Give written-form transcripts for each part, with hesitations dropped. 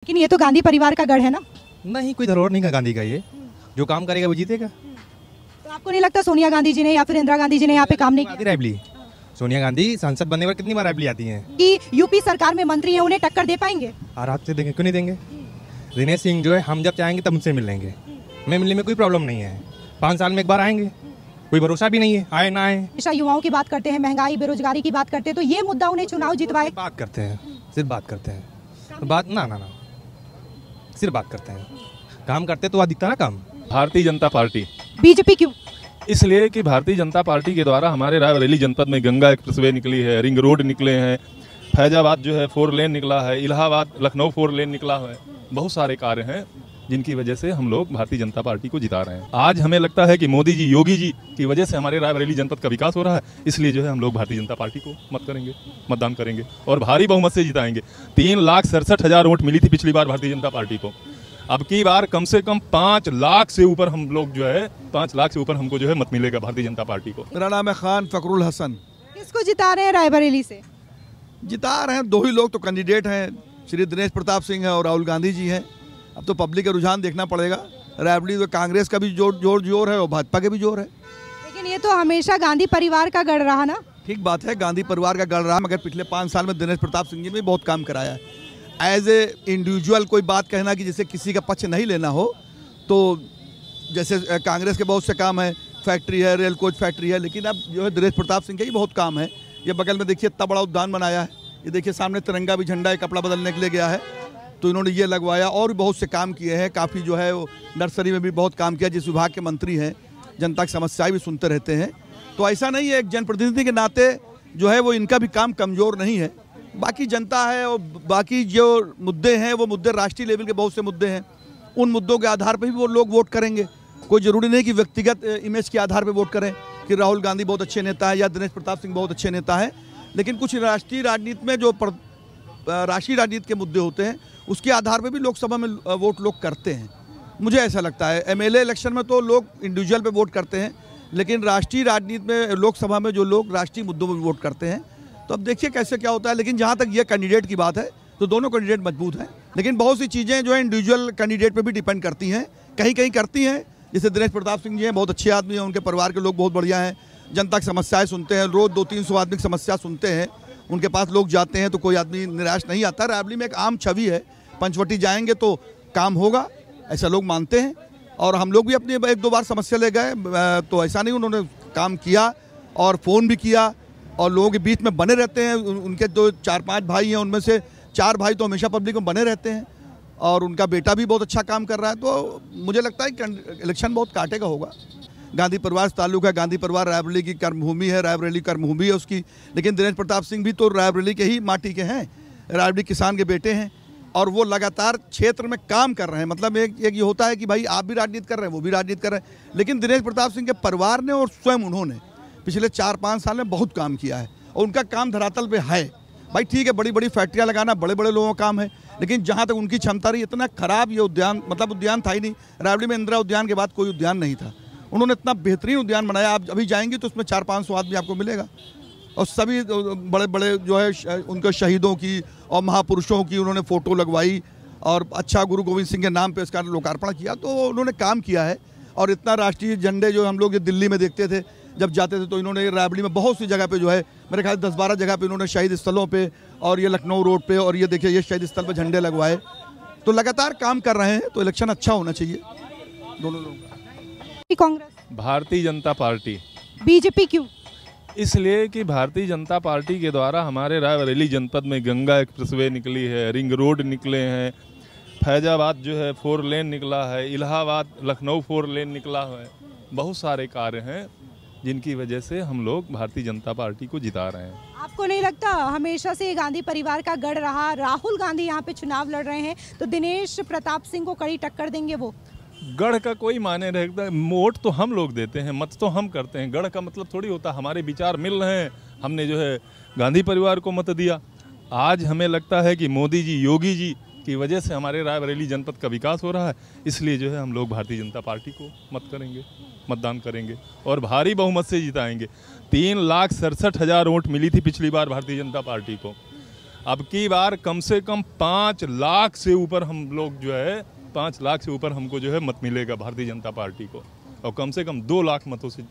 लेकिन ये तो गांधी परिवार का गढ़ है ना। नहीं, कोई धरोहर नहीं का गांधी का। ये जो काम करेगा वो जीतेगा। तो आपको नहीं लगता सोनिया गांधी जी ने या फिर इंदिरा गांधी जी ने यहाँ पे काम नहीं किया? रैबली सोनिया गांधी सांसद बनने पर कितनी बार रैबली आती हैं कि यूपी सरकार में मंत्री हैं, उन्हें टक्कर दे पाएंगे? आराम से देंगे, क्यों नहीं देंगे। दिनेश सिंह जो है, हम जब चाहेंगे तब उनसे मिल लेंगे। हमें मिलने में कोई प्रॉब्लम नहीं है। 5 साल में एक बार आएंगे, कोई भरोसा भी नहीं है आए ना आए। हमेशा युवाओं की बात करते हैं, महंगाई बेरोजगारी की बात करते हैं, तो ये मुद्दा उन्हें चुनाव जितवाए। बात करते हैं, सिर्फ बात करते हैं। बात ना ना ना सिर्फ बात करते हैं, काम करते तो वहाँ दिखता ना काम। भारतीय जनता पार्टी। बीजेपी क्यों? इसलिए कि भारतीय जनता पार्टी के द्वारा हमारे रायबरेली जनपद में गंगा एक्सप्रेसवे निकली है, रिंग रोड निकले हैं, फैजाबाद जो है 4 लेन निकला है, इलाहाबाद लखनऊ 4 लेन निकला है। बहुत सारे कार्य हैं जिनकी वजह से हम लोग भारतीय जनता पार्टी को जिता रहे हैं। आज हमें लगता है कि मोदी जी, योगी जी की वजह से हमारे रायबरेली जनपद का विकास हो रहा है। इसलिए जो है हम लोग भारतीय जनता पार्टी को मतदान करेंगे और भारी बहुमत से जिताएंगे। 3,67,000 वोट मिली थी पिछली बार भारतीय जनता पार्टी को। अब की बार कम से कम 5 लाख से ऊपर हम लोग जो है 5 लाख से ऊपर हमको जो है मत मिलेगा भारतीय जनता पार्टी को। मेरा नाम है खान फकरुल हसन। किसको जिता रहे हैं रायबरेली से? जिता रहे हैं 2 ही लोग तो कैंडिडेट हैं, श्री दिनेश प्रताप सिंह है और राहुल गांधी जी हैं। अब तो पब्लिक का रुझान देखना पड़ेगा। रायबरेली तो कांग्रेस का भी जोर है और भाजपा के भी जोर है। लेकिन ये तो हमेशा गांधी परिवार का गढ़ रहा ना। ठीक बात है, गांधी परिवार का गढ़ रहा, मगर पिछले 5 साल में दिनेश प्रताप सिंह जी ने बहुत काम कराया है। एज ए इंडिविजुअल कोई बात कहना कि जैसे किसी का पक्ष नहीं लेना हो, तो जैसे कांग्रेस के बहुत से काम है, फैक्ट्री है, रेल कोच फैक्ट्री है, लेकिन अब जो है दिनेश प्रताप सिंह के ही बहुत काम है। ये बगल में देखिए इतना बड़ा उद्यान बनाया है, ये देखिए सामने तिरंगा भी झंडा है, कपड़ा बदलने के लिए गया है तो इन्होंने ये लगवाया और भी बहुत से काम किए हैं। काफ़ी जो है वो नर्सरी में भी बहुत काम किया। जिस विभाग के मंत्री हैं, जनता की समस्याएं भी सुनते रहते हैं। तो ऐसा नहीं है, एक जनप्रतिनिधि के नाते जो है वो इनका भी काम कमज़ोर नहीं है। बाकी जनता है और बाकी जो मुद्दे हैं वो मुद्दे राष्ट्रीय लेवल के बहुत से मुद्दे हैं। उन मुद्दों के आधार पर भी वो लोग वोट करेंगे। कोई ज़रूरी नहीं कि व्यक्तिगत इमेज के आधार पर वोट करें कि राहुल गांधी बहुत अच्छे नेता है या दिनेश प्रताप सिंह बहुत अच्छे नेता है। लेकिन कुछ राष्ट्रीय राजनीति में जो राष्ट्रीय राजनीति के मुद्दे होते हैं उसके आधार पे भी लोकसभा में वोट लोग करते हैं। मुझे ऐसा लगता है एमएलए इलेक्शन में तो लोग इंडिविजुअल पे वोट करते हैं, लेकिन राष्ट्रीय राजनीति में लोकसभा में जो लोग राष्ट्रीय मुद्दों में वोट करते हैं। तो अब देखिए कैसे क्या होता है। लेकिन जहाँ तक ये कैंडिडेट की बात है तो दोनों कैंडिडेट मजबूत हैं, लेकिन बहुत सी चीज़ें जो है इंडिविजुअल कैंडिडेट पर भी डिपेंड करती हैं। कहीं कहीं करती हैं, जैसे दिनेश प्रताप सिंह जी हैं, बहुत अच्छे आदमी हैं, उनके परिवार के लोग बहुत बढ़िया हैं, जनता की समस्याएँ सुनते हैं, रोज़ 200-300 आदमी की समस्या सुनते हैं। उनके पास लोग जाते हैं तो कोई आदमी निराश नहीं आता। रायबरेली में एक आम छवि है, पंचवटी जाएंगे तो काम होगा, ऐसा लोग मानते हैं। और हम लोग भी अपनी 1-2 बार समस्या ले गए तो ऐसा नहीं, उन्होंने काम किया और फ़ोन भी किया और लोगों के बीच में बने रहते हैं। उनके 4-5 भाई हैं, उनमें से 4 भाई तो हमेशा पब्लिक में बने रहते हैं और उनका बेटा भी बहुत अच्छा काम कर रहा है। तो मुझे लगता है कि इलेक्शन बहुत कांटे का होगा। गांधी परिवार से ताल्लुक है, गांधी परिवार रायबरेली की कर्मभूमि है, रायबरेली कर्मभूमि है उसकी। लेकिन दिनेश प्रताप सिंह भी तो रायबरेली के ही माटी के हैं, रायबरेली किसान के बेटे हैं और वो लगातार क्षेत्र में काम कर रहे हैं। मतलब एक ये होता है कि भाई आप भी राजनीति कर रहे हैं, वो भी राजनीति कर रहे हैं, लेकिन दिनेश प्रताप सिंह के परिवार ने और स्वयं उन्होंने पिछले 4-5 साल में बहुत काम किया है और उनका काम धरातल पे है। भाई ठीक है, बड़ी बड़ी फैक्ट्रियाँ लगाना बड़े बड़े लोगों का काम है, लेकिन जहाँ तक उनकी क्षमता रही, इतना खराब ये उद्यान, मतलब उद्यान था ही नहीं। रायबरेली में इंदिरा उद्यान के बाद कोई उद्यान नहीं था, उन्होंने इतना बेहतरीन उद्यान बनाया। आप अभी जाएंगे तो उसमें 400-500 आदमी आपको मिलेगा और सभी बड़े बड़े जो है उनके शहीदों की और महापुरुषों की उन्होंने फ़ोटो लगवाई और अच्छा गुरु गोविंद सिंह के नाम पे इसका लोकार्पण किया। तो उन्होंने काम किया है। और इतना राष्ट्रीय झंडे जो हम लोग ये दिल्ली में देखते थे जब जाते थे, तो इन्होंने रायबरेली में बहुत सी जगह पे जो है मेरे ख्याल 10-12 जगह पे इन्होंने शहीद स्थलों पे और ये लखनऊ रोड पे और ये देखिए ये शहीद स्थल पे झंडे लगवाए। तो लगातार काम कर रहे हैं, तो इलेक्शन अच्छा होना चाहिए दोनों लोग। कांग्रेस। भारतीय जनता पार्टी। बीजेपी क्यों? इसलिए कि भारतीय जनता पार्टी के द्वारा हमारे रायबरेली जनपद में गंगा एक्सप्रेसवे निकली है, रिंग रोड निकले हैं, फैजाबाद जो है 4 लेन निकला है, इलाहाबाद लखनऊ 4 लेन निकला है। बहुत सारे कार्य हैं जिनकी वजह से हम लोग भारतीय जनता पार्टी को जिता रहे हैं। आपको नहीं लगता हमेशा से गांधी परिवार का गढ़ रहा, राहुल गांधी यहाँ पे चुनाव लड़ रहे हैं तो दिनेश प्रताप सिंह को कड़ी टक्कर देंगे? वो गढ़ का कोई माने रहता है, वोट तो हम लोग देते हैं, मत तो हम करते हैं। गढ़ का मतलब थोड़ी होता हमारे विचार मिल रहे हैं, हमने जो है गांधी परिवार को मत दिया। आज हमें लगता है कि मोदी जी, योगी जी की वजह से हमारे रायबरेली जनपद का विकास हो रहा है। इसलिए जो है हम लोग भारतीय जनता पार्टी को मतदान करेंगे और भारी बहुमत से जिताएंगे। 3,67,000 वोट मिली थी पिछली बार भारतीय जनता पार्टी को। अब की बार कम से कम 5 लाख से ऊपर हम लोग जो है 5 लाख से ऊपर हमको जो है मत मिलेगा भारतीय जनता पार्टी को, और कम से कम 2 लाख मतों से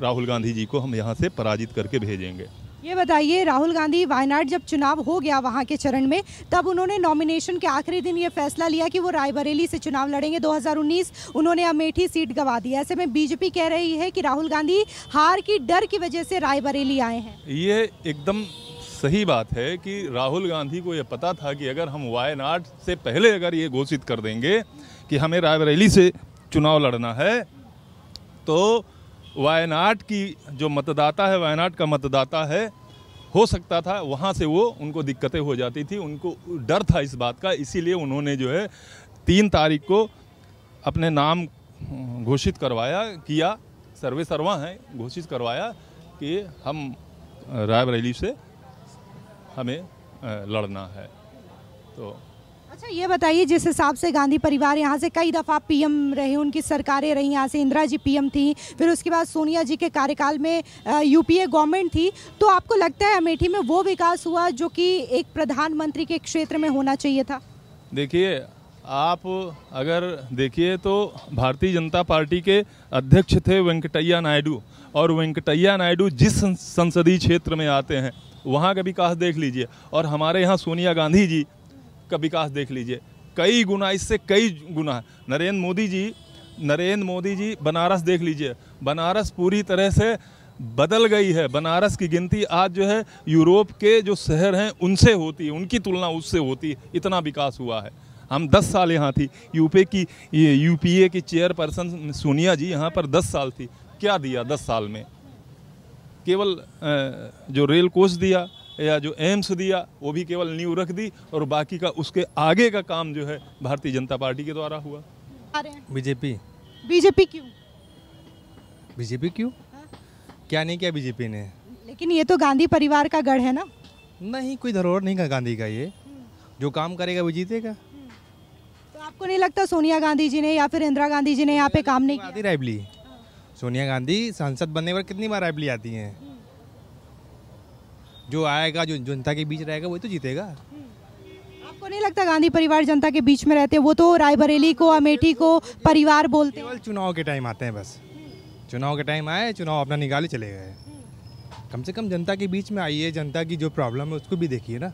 राहुल गांधी जी को हम यहाँ से पराजित करके भेजेंगे। ये बताइए, राहुल गांधी वायनाड जब चुनाव हो गया वहाँ के चरण में, तब उन्होंने नॉमिनेशन के आखिरी दिन ये फैसला लिया कि वो रायबरेली से चुनाव लड़ेंगे। 2019 उन्होंने अमेठी सीट गंवा दी। ऐसे में बीजेपी कह रही है कि राहुल गांधी हार की डर की वजह से रायबरेली आए हैं। ये एकदम सही बात है कि राहुल गांधी को ये पता था कि अगर हम वायनाड से पहले अगर ये घोषित कर देंगे कि हमें रायबरेली से चुनाव लड़ना है, तो वायनाड की जो मतदाता है, वायनाड का मतदाता है, हो सकता था वहाँ से वो उनको दिक्कतें हो जाती थी। उनको डर था इस बात का, इसीलिए उन्होंने जो है 3 तारीख को अपने नाम घोषित करवाया किया, सर्वे सर्वा है, घोषित करवाया कि हम रायबरेली से हमें लड़ना है। तो अच्छा, ये बताइए, जिस हिसाब से गांधी परिवार यहाँ से कई दफ़ा पीएम रहे, उनकी सरकारें रही, यहाँ से इंदिरा जी पीएम थी, फिर उसके बाद सोनिया जी के कार्यकाल में यूपीए गवर्नमेंट थी, तो आपको लगता है अमेठी में वो विकास हुआ जो कि एक प्रधानमंत्री के क्षेत्र में होना चाहिए था? देखिए, आप अगर देखिए तो भारतीय जनता पार्टी के अध्यक्ष थे वेंकटैया नायडू, और वेंकटैया नायडू जिस संसदीय क्षेत्र में आते हैं वहाँ का विकास देख लीजिए, और हमारे यहाँ सोनिया गांधी जी का विकास देख लीजिए, कई गुना, इससे कई गुना। नरेंद्र मोदी जी बनारस देख लीजिए, बनारस पूरी तरह से बदल गई है। बनारस की गिनती आज जो है यूरोप के जो शहर हैं उनसे होती है, उनकी तुलना उससे होती है, इतना विकास हुआ है। हम 10 साल यहाँ थी, यूपीए की चेयरपर्सन सोनिया जी यहाँ पर 10 साल थी। क्या दिया 10 साल में? केवल जो रेल कोच दिया या जो एम्स दिया वो भी केवल नींव रख दी, और बाकी का उसके आगे का काम जो है भारतीय जनता पार्टी के द्वारा हुआ। बीजेपी क्यों? बीजेपी क्यों? क्या नहीं किया बीजेपी ने? लेकिन ये तो गांधी परिवार का गढ़ है ना। नहीं, कोई धरोहर नहीं का गांधी का। ये जो काम करेगा वो जीतेगा। तो आपको नहीं लगता सोनिया गांधी जी ने या फिर इंदिरा गांधी जी ने यहाँ पे काम नहीं किया? रायबली सोनिया गांधी सांसद बनने पर कितनी बार रायबली आती हैं। जो आएगा, जो जनता के बीच रहेगा वही तो जीतेगा। आपको नहीं लगता गांधी परिवार जनता के बीच में रहते हैं? वो तो रायबरेली को, अमेठी को परिवार बोलते हैं। केवल चुनाव के टाइम आते हैं, बस चुनाव के टाइम आए, चुनाव अपना निकाले चले गए। कम से कम जनता के बीच में आइए, जनता की जो प्रॉब्लम है उसको भी देखिए ना।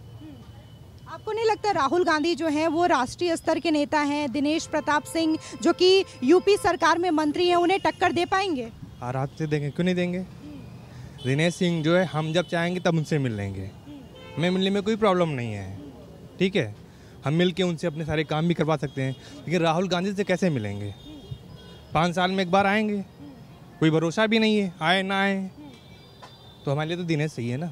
आपको नहीं लगता राहुल गांधी जो हैं वो राष्ट्रीय स्तर के नेता हैं? दिनेश प्रताप सिंह जो कि यूपी सरकार में मंत्री हैं, उन्हें टक्कर दे पाएंगे? आराम से देंगे, क्यों नहीं देंगे। दिनेश सिंह जो है, हम जब चाहेंगे तब उनसे मिल लेंगे। हमें मिलने में कोई प्रॉब्लम नहीं है, ठीक है। हम मिल के उनसे अपने सारे काम भी करवा सकते हैं। लेकिन राहुल गांधी से कैसे मिलेंगे? 5 साल में एक बार आएंगे, कोई भरोसा भी नहीं है, आए ना आए। तो हमारे लिए तो दिनेश सही है ना।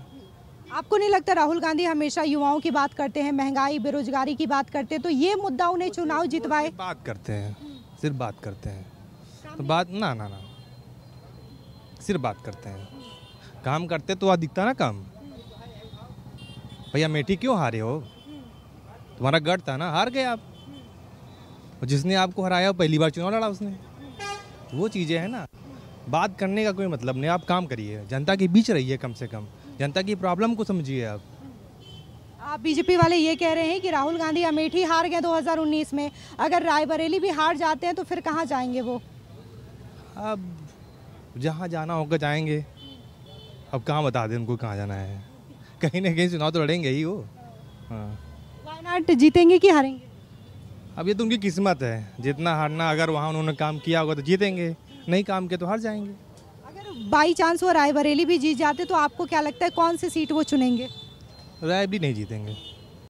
आपको नहीं लगता राहुल गांधी हमेशा युवाओं की बात करते हैं, महंगाई, बेरोजगारी की बात करते हैं, तो ये मुद्दा उन्हें चुनाव जितवाए? बात करते हैं, सिर्फ बात करते हैं। तो बात ना ना ना सिर्फ बात करते हैं। काम करते तो दिखता ना काम। भैया अमेठी क्यों हारे हो? तुम्हारा गढ़ था ना, हार गए आप। और जिसने आपको हराया पहली बार चुनाव लड़ा उसने। वो चीज़ें हैं ना, बात करने का कोई मतलब नहीं। आप काम करिए, जनता के बीच रहिए, कम से कम जनता की प्रॉब्लम को समझिए। आप बीजेपी वाले ये कह रहे हैं कि राहुल गांधी अमेठी हार गए 2019 में, अगर रायबरेली भी हार जाते हैं तो फिर कहाँ जाएंगे वो? अब जहाँ जाना होगा जाएंगे। अब कहाँ बता दें उनको कहाँ जाना है? कहीं ना कहीं चुनाव तो लड़ेंगे ही वो। हाँ, वायनाड जीतेंगे कि हारेंगे? अब ये तो उनकी किस्मत है, जितना हारना। अगर वहाँ उन्होंने काम किया होगा तो जीतेंगे, नहीं काम किया तो हार जाएंगे। अगर बाई चांस वो रायबरेली भी जीत जाते तो आपको क्या लगता है कौन सी सीट वो चुनेंगे? रायबरेली नहीं जीतेंगे।